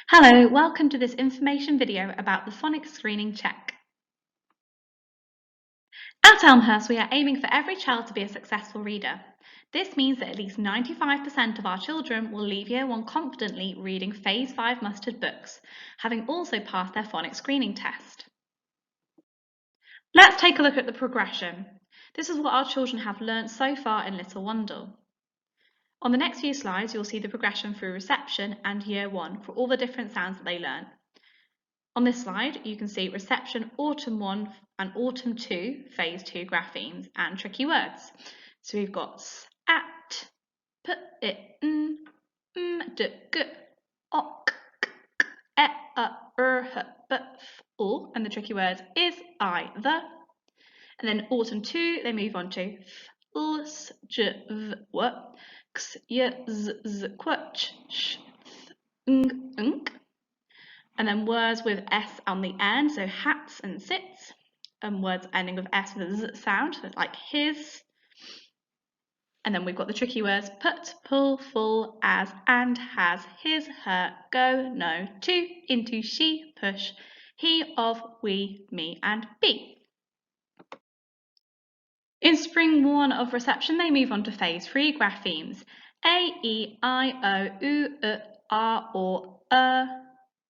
Hello, welcome to this information video about the phonics screening check. At Elmhurst, we are aiming for every child to be a successful reader. This means that at least 95% of our children will leave Year 1 confidently reading Phase 5 mustered books, having also passed their phonics screening test. Let's take a look at the progression. This is what our children have learnt so far in Little Wandle. On the next few slides, you'll see the progression through reception and Year 1 for all the different sounds that they learn. On this slide, you can see reception Autumn 1 and Autumn 2, Phase 2 graphenes and tricky words. So we've got at, p, it, n, d, g, ok, k, e, h, b, f, o, and the tricky word is I, the. And then Autumn 2, they move on to f, l, s, j, v, w, x, y, z, z, qu, ch, sh, th, ng. And then words with S on the end, so hats and sits, and words ending with S with a Z sound, so like his. And then we've got the tricky words put, pull, full, as, and, has, his, her, go, no, to, into, she, push, he, of, we, me, and be. In Spring 1 of reception, they move on to Phase 3 graphenes. A, E, I, O, U, R, O,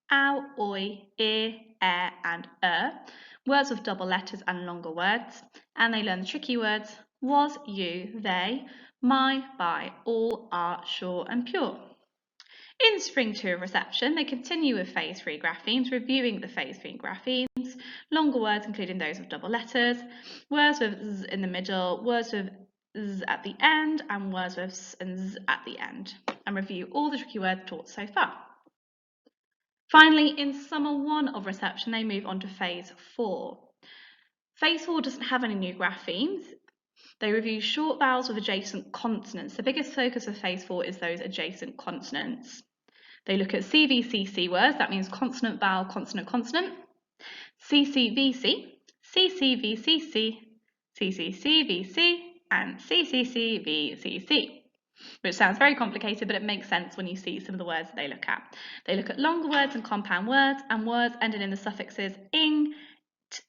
ow, oi, and words with double letters and longer words, and they learn the tricky words was, you, they, my, by, all, are, sure, and pure. In Spring 2 of reception, they continue with Phase 3 graphenes, reviewing the Phase 3 graphenes, longer words including those with double letters, words with z in the middle, words with z at the end, and words with s and z at the end, and review all the tricky words taught so far. Finally, in Summer 1 of reception, they move on to Phase 4. Phase 4 doesn't have any new graphenes. They review short vowels with adjacent consonants. The biggest focus of Phase 4 is those adjacent consonants. They look at CVCC words, that means consonant, vowel, consonant, consonant, CCVC, CCVCC, CCCVC, and CCCVCC. Which sounds very complicated, but it makes sense when you see some of the words that they look at. They look at longer words and compound words, and words ending in the suffixes ing, t,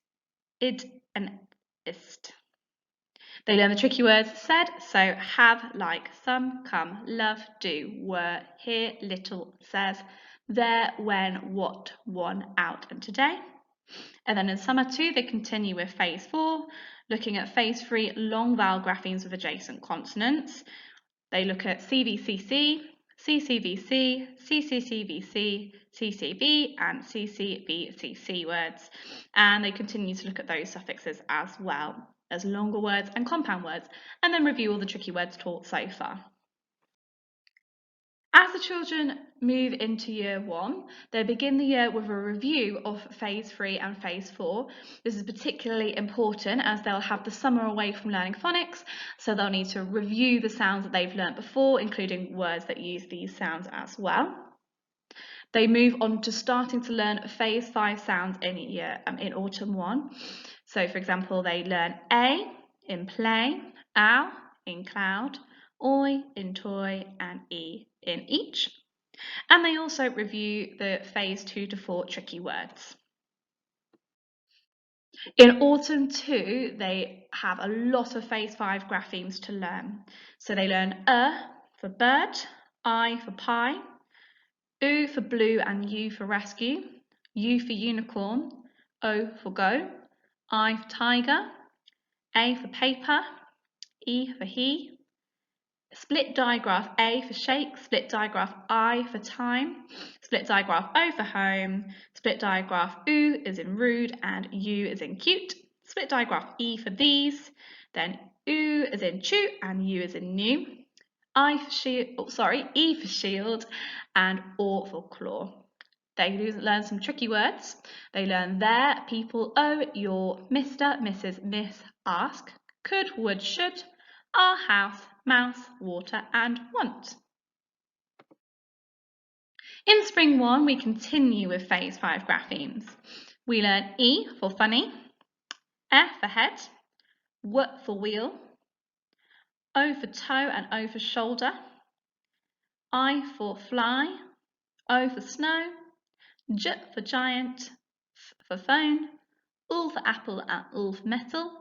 id, and ist. They learn the tricky words said, so, have, like, some, come, love, do, were, here, little, says, there, when, what, one, out, and today. And then in Summer 2, they continue with Phase 4, looking at Phase 3 long vowel graphenes with adjacent consonants. They look at CVCC, CCVC, CCCVC, CCV, and CCVCC words, and they continue to look at those suffixes as well as longer words and compound words, and then review all the tricky words taught so far. As the children move into Year 1, they begin the year with a review of Phase 3 and Phase 4. This is particularly important as they'll have the summer away from learning phonics, so they'll need to review the sounds that they've learnt before, including words that use these sounds as well. They move on to starting to learn Phase 5 sounds in Autumn 1. So, for example, they learn A in play, ow in cloud, oi in toy, and E in each. And they also review the Phase 2 to 4 tricky words. In Autumn 2, they have a lot of Phase 5 graphenes to learn. So they learn for bird, I for pie, U for blue and U for rescue, U for unicorn, O for go, I for tiger, A for paper, E for he, split digraph A for shake, split digraph I for time, split digraph O for home, split digraph U is in rude and U is in cute, split digraph E for these, then U is in chew and U is in new, E for shield and O for claw. They learn some tricky words. They learn there, people, your, Mr, Mrs, Miss, ask, could, would, should, our house, mouse, water, and want. In Spring 1, we continue with Phase 5 graphenes. We learn E for funny, F for head, W for wheel, O for toe and O for shoulder, I for fly, O for snow, J for giant, F for phone, U for apple and U for metal,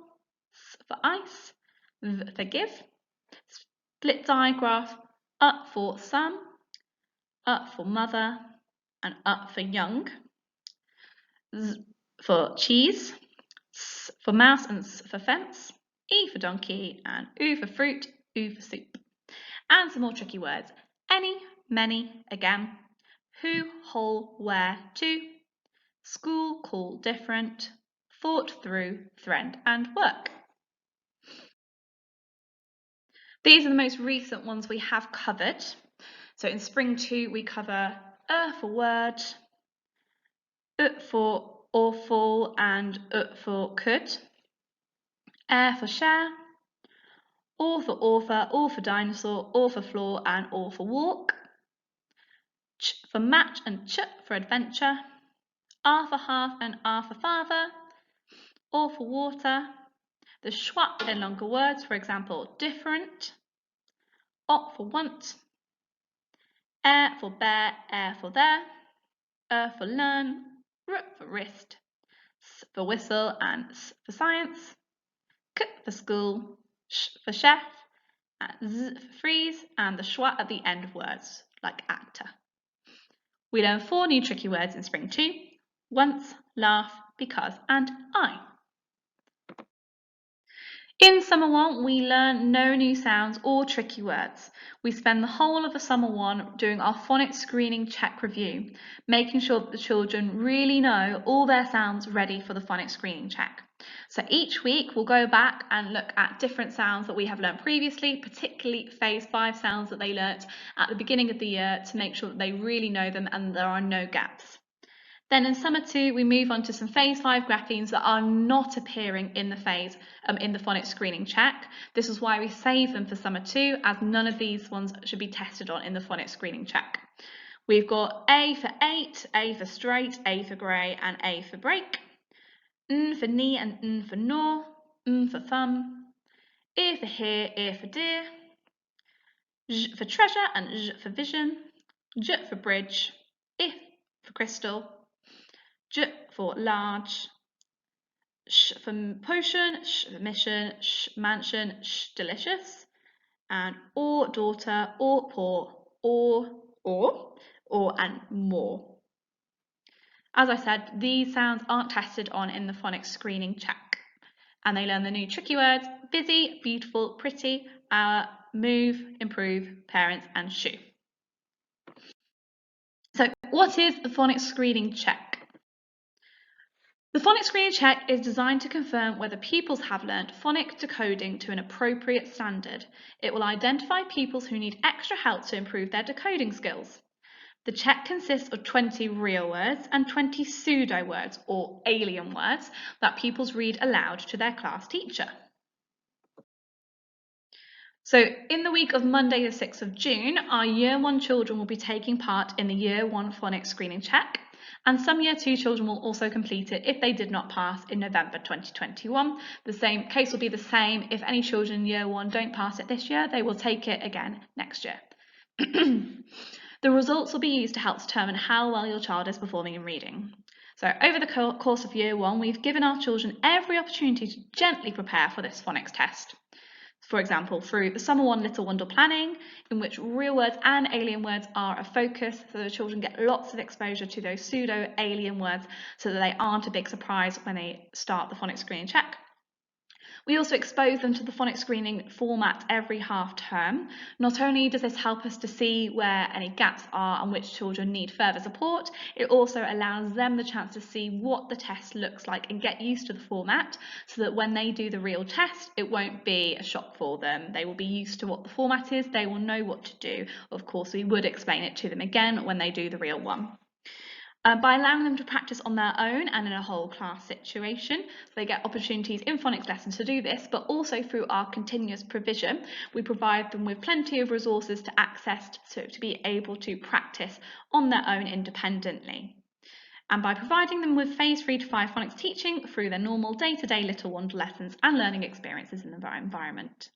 S for ice, V for give. Split digraph, up for some, up for mother, and up for young. Z for cheese, S for mouse and S for fence, E for donkey, and U for fruit, U for soup. And some more tricky words. Any, many, again. Who, whole, where, to. School, call, different. Thought, through, thread, and work. These are the most recent ones we have covered. So in Spring 2, we cover for word, for awful, and for could. For share, or for author, or for dinosaur, or for floor, and or for walk. Ch for match and ch for adventure. R for half and R for father. Or for water. The schwa in longer words, for example, different. O for want. Air for bear, air for there. For learn. R for wrist. S for whistle and S for science. K for school. Sh for chef. And Z for freeze, and the schwa at the end of words, like actor. We learn 4 new tricky words in Spring 2. Once, laugh, because, and I. In Summer 1, we learn no new sounds or tricky words. We spend the whole of the Summer 1 doing our phonics screening check review, making sure that the children really know all their sounds ready for the phonics screening check. So each week we'll go back and look at different sounds that we have learned previously, particularly Phase 5 sounds that they learnt at the beginning of the year, to make sure that they really know them and there are no gaps. Then in Summer 2, we move on to some Phase 5 graphenes that are not appearing in the phonics screening check. This is why we save them for Summer 2, as none of these ones should be tested on in the phonics screening check. We've got A for 8, A for straight, A for grey, and A for break. N for knee and N for gnaw, M for thumb. Ear for hear, ear for deer. J for treasure and J for vision. J for bridge, I for crystal. J for large, sh for potion, sh for mission, sh mansion, sh delicious, and or daughter, or poor, or and more. As I said, these sounds aren't tested on in the phonics screening check, and they learn the new tricky words: busy, beautiful, pretty, hour, move, improve, parents, and shoe. So what is the phonics screening check? The phonics screening check is designed to confirm whether pupils have learnt phonic decoding to an appropriate standard. It will identify pupils who need extra help to improve their decoding skills. The check consists of 20 real words and 20 pseudo words, or alien words, that pupils read aloud to their class teacher. So in the week of Monday the 6th of June, our Year 1 children will be taking part in the Year 1 phonics screening check, and some Year 2 children will also complete it if they did not pass in November 2021. The same case will be the same if any children in Year 1 don't pass it this year, they will take it again next year. The results will be used to help determine how well your child is performing in reading. So over the course of Year 1, we've given our children every opportunity to gently prepare for this phonics test. For example, through the Summer 1 Little Wonder planning, in which real words and alien words are a focus, so the children get lots of exposure to those pseudo-alien words so that they aren't a big surprise when they start the phonics screening check. We also expose them to the phonics screening format every half term. Not only does this help us to see where any gaps are and which children need further support, it also allows them the chance to see what the test looks like and get used to the format, so that when they do the real test, it won't be a shock for them. They will be used to what the format is, they will know what to do. Of course, we would explain it to them again when they do the real one. By allowing them to practice on their own and in a whole class situation, so they get opportunities in phonics lessons to do this, but also through our continuous provision, we provide them with plenty of resources to access to be able to practice on their own independently. And by providing them with Phase 3 to 5 phonics teaching through their normal day-to-day Little Wonder lessons and learning experiences in the environment.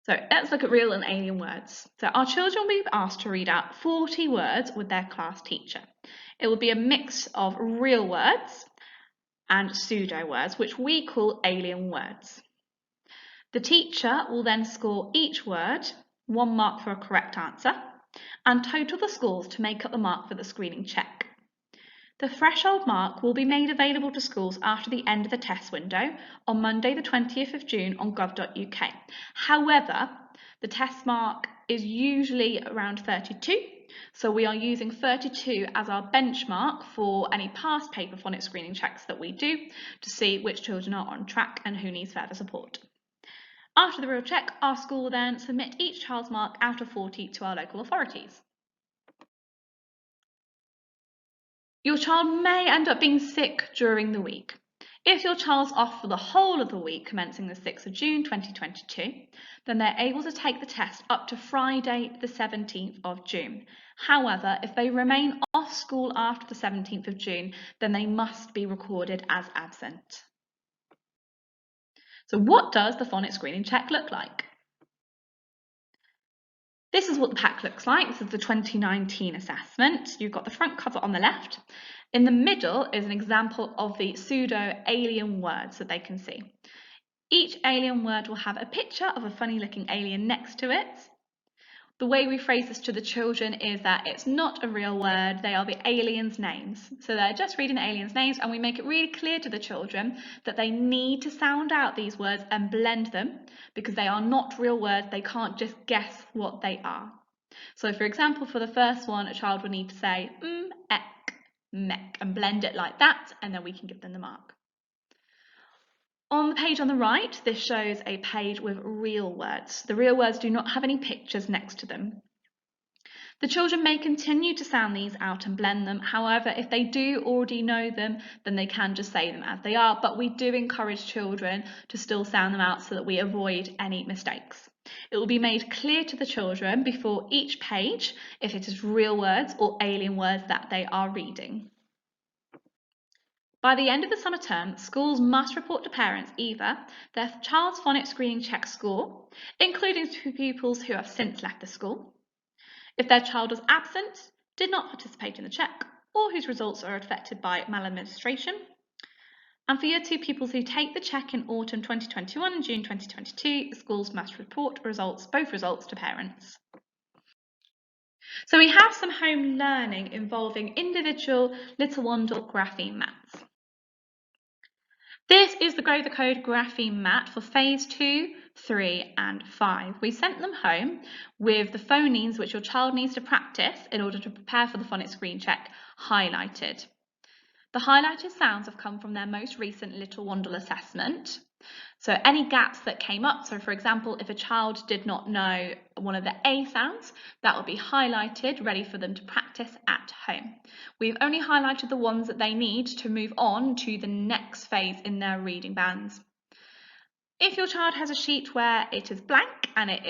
So let's look at real and alien words. So our children will be asked to read out 40 words with their class teacher. It will be a mix of real words and pseudo words, which we call alien words. The teacher will then score each word 1 mark for a correct answer and total the scores to make up the mark for the screening check. The threshold mark will be made available to schools after the end of the test window on Monday the 20th of June on gov.uk. However, the test mark is usually around 32, so we are using 32 as our benchmark for any past paper phonics screening checks that we do to see which children are on track and who needs further support. After the real check, our school will then submit each child's mark out of 40 to our local authorities. Your child may end up being sick during the week. If your child's off for the whole of the week commencing the 6th of June 2022, then they're able to take the test up to Friday the 17th of June. However, if they remain off school after the 17th of June, then they must be recorded as absent. So what does the phonics screening check look like? This is what the pack looks like. This is the 2019 assessment. You've got the front cover on the left. In the middle is an example of the pseudo alien words that they can see. Each alien word will have a picture of a funny looking alien next to it. The way we phrase this to the children is that it's not a real word, they are the aliens' names. So they're just reading the aliens' names, and we make it really clear to the children that they need to sound out these words and blend them because they are not real words, they can't just guess what they are. So for example, for the first one, a child would need to say ek, mek, and blend it like that, and then we can give them the mark. On the page on the right, this shows a page with real words. The real words do not have any pictures next to them. The children may continue to sound these out and blend them. However, if they do already know them, then they can just say them as they are. But we do encourage children to still sound them out so that we avoid any mistakes. It will be made clear to the children before each page if it is real words or alien words that they are reading. By the end of the summer term, schools must report to parents either their child's phonics screening check score, including to pupils who have since left the school, if their child was absent, did not participate in the check, or whose results are affected by maladministration. And for year 2 pupils who take the check in autumn 2021 and June 2022, schools must report both results to parents. So we have some home learning involving individual Little Wandle grapheme mats. This is the Grow the Code grapheme mat for phase 2, 3 and 5. We sent them home with the phonemes which your child needs to practice in order to prepare for the phonics screen check highlighted. The highlighted sounds have come from their most recent Little Wandle assessment. So any gaps that came up, so for example, if a child did not know one of the A sounds, that will be highlighted, ready for them to practice at home. We've only highlighted the ones that they need to move on to the next phase in their reading bands. If your child has a sheet where it is blank and it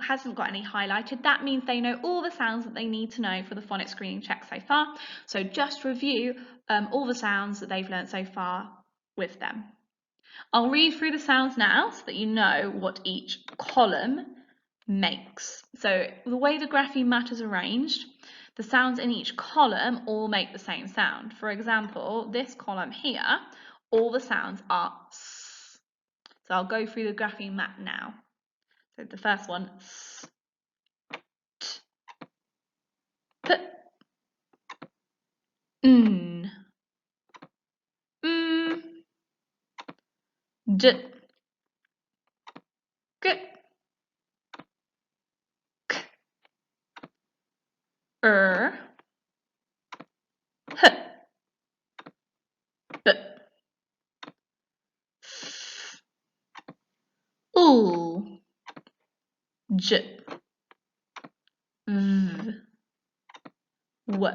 hasn't got any highlighted, that means they know all the sounds that they need to know for the phonics screening check so far. So just review all the sounds that they've learnt so far with them. I'll read through the sounds now so that you know what each column makes. So the way the grapheme mat is arranged, the sounds in each column all make the same sound. For example, this column here, all the sounds are S. So I'll go through the grapheme mat now. So the first one, S, T, P, N, M, D, G, K, R, H, B, F, U, J, V, W,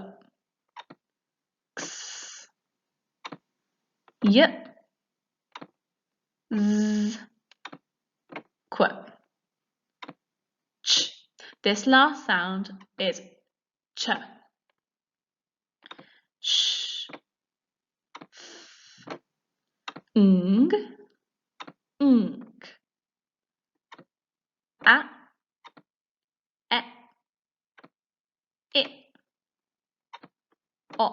X, Y, Z, Qu, Ch. This last sound is ch, sh, f, ng, unk, A, E, I,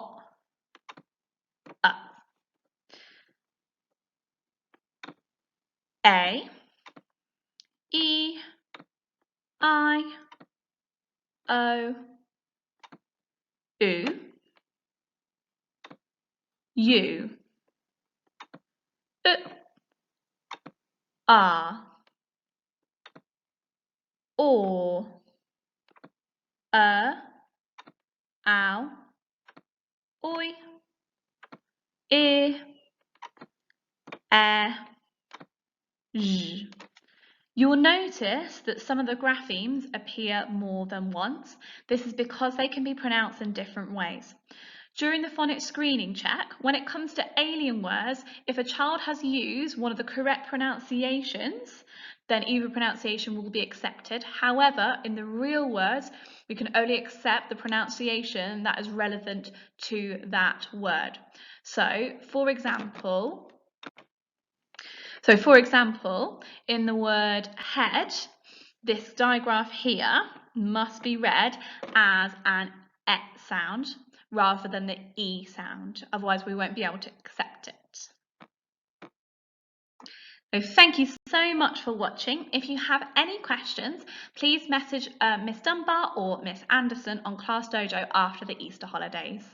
O, U. A, E, I, O, U, U, R, or, ow, oi, I, j. You will notice that some of the graphemes appear more than once. This is because they can be pronounced in different ways. During the phonics screening check, when it comes to alien words, if a child has used one of the correct pronunciations, then either pronunciation will be accepted. However, in the real words, we can only accept the pronunciation that is relevant to that word. So, for example, in the word head, this digraph here must be read as an E sound rather than the E sound, otherwise we won't be able to accept it. So thank you so much for watching. If you have any questions, please message Miss Dunbar or Miss Anderson on Class Dojo after the Easter holidays.